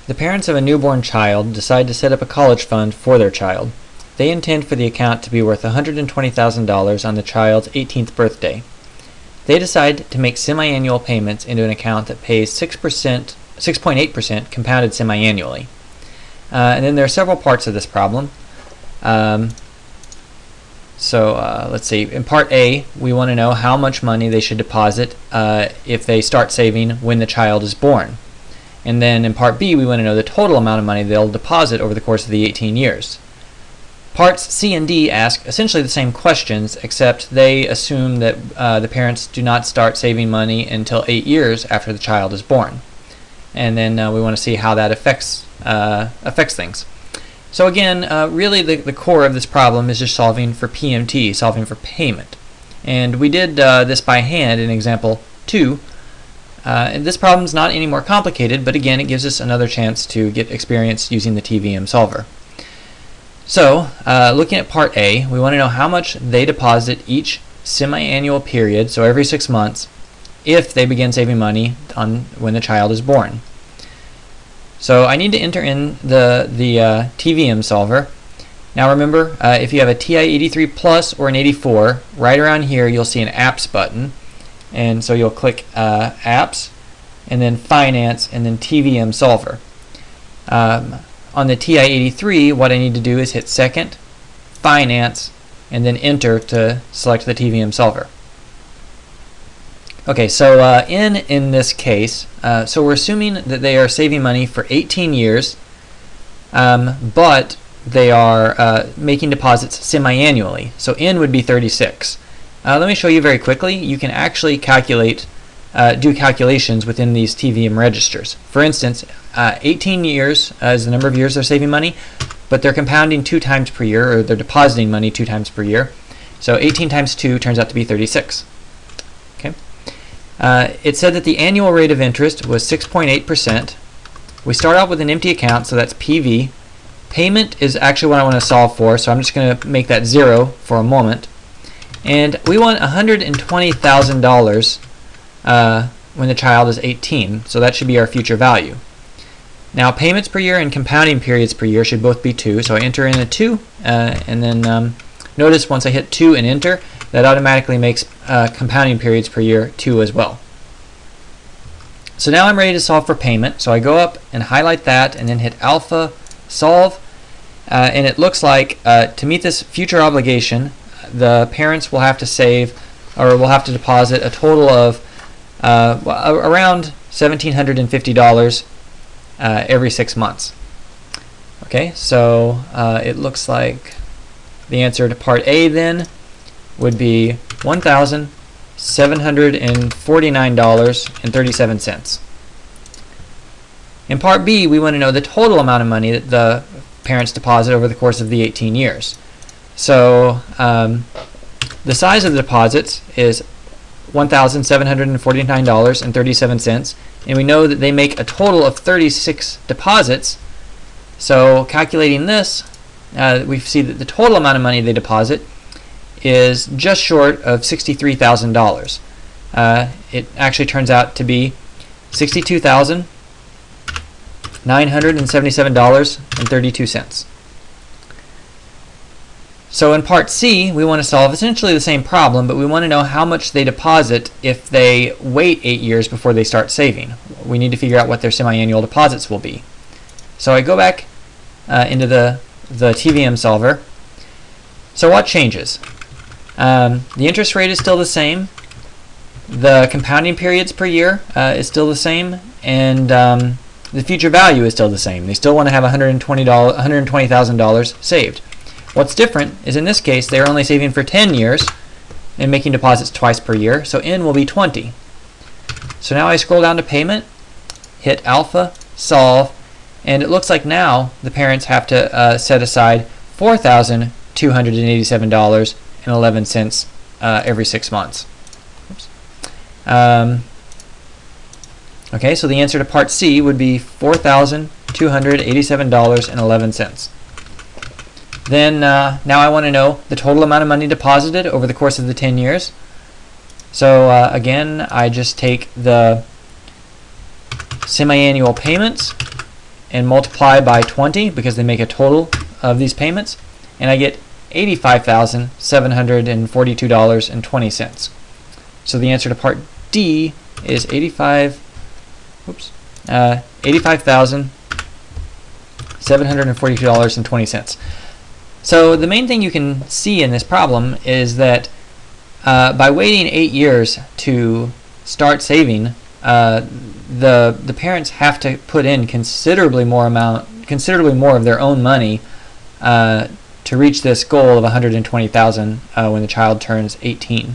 The parents of a newborn child decide to set up a college fund for their child. They intend for the account to be worth $120,000 on the child's 18th birthday. They decide to make semi-annual payments into an account that pays 6.8% compounded semi-annually. And then there are several parts of this problem. Let's see. In part A, we want to know how much money they should deposit if they start saving when the child is born. And then in part B, we want to know the total amount of money they'll deposit over the course of the 18 years. Parts C and D ask essentially the same questions, except they assume that the parents do not start saving money until 8 years after the child is born. And then we want to see how that affects things. So again, really the core of this problem is just solving for PMT, solving for payment. And we did this by hand in example 2. And this problem is not any more complicated, but again, it gives us another chance to get experience using the TVM solver. So, looking at part A, we want to know how much they deposit each semi-annual period, so every 6 months, if they begin saving money when the child is born. So I need to enter in the TVM solver. Now remember, if you have a TI-83 Plus or an 84, right around here you'll see an Apps button. And so you'll click Apps, and then Finance, and then TVM Solver. On the TI-83, what I need to do is hit Second, Finance, and then Enter to select the TVM Solver. Okay, so in this case, so we're assuming that they are saving money for 18 years, but they are making deposits semi-annually. So N would be 36. Let me show you very quickly. You can actually do calculations within these TVM registers. For instance, 18 years is the number of years they're saving money, but they're compounding 2 times per year, or they're depositing money 2 times per year. So 18 times 2 turns out to be 36. Okay. It said that the annual rate of interest was 6.8%. We start off with an empty account, so that's PV. Payment is actually what I want to solve for, so I'm just going to make that 0 for a moment. And we want $120,000 when the child is 18, so that should be our future value. Now payments per year and compounding periods per year should both be 2, so I enter in a 2, and then notice once I hit 2 and enter, that automatically makes compounding periods per year 2 as well. So now I'm ready to solve for payment, so I go up and highlight that and then hit Alpha, Solve, and it looks like to meet this future obligation, the parents will have to save, or will have to deposit a total of around $1,750 every 6 months. Okay, so it looks like the answer to part A then would be $1,749.37. In part B, we want to know the total amount of money that the parents deposit over the course of the 18 years. So the size of the deposits is $1,749.37, and we know that they make a total of 36 deposits. So calculating this, we see that the total amount of money they deposit is just short of $63,000. It actually turns out to be $62,977.32. So in part C, we want to solve essentially the same problem, but we want to know how much they deposit if they wait 8 years before they start saving. We need to figure out what their semi-annual deposits will be. So I go back into the TVM solver. So what changes? The interest rate is still the same. The compounding periods per year is still the same, and the future value is still the same. They still want to have $120,000 saved. What's different is in this case they're only saving for 10 years and making deposits twice per year, so N will be 20. So now I scroll down to payment, hit Alpha, Solve, and it looks like now the parents have to set aside $4,287.11 every 6 months. Oops. Okay, so the answer to part C would be $4,287.11. Then now I want to know the total amount of money deposited over the course of the 10 years. So again, I just take the semi-annual payments and multiply by 20 because they make a total of these payments, and I get $85,742.20. So the answer to part D is $85,742.20. So the main thing you can see in this problem is that by waiting 8 years to start saving, the parents have to put in considerably more of their own money to reach this goal of $120,000 when the child turns 18.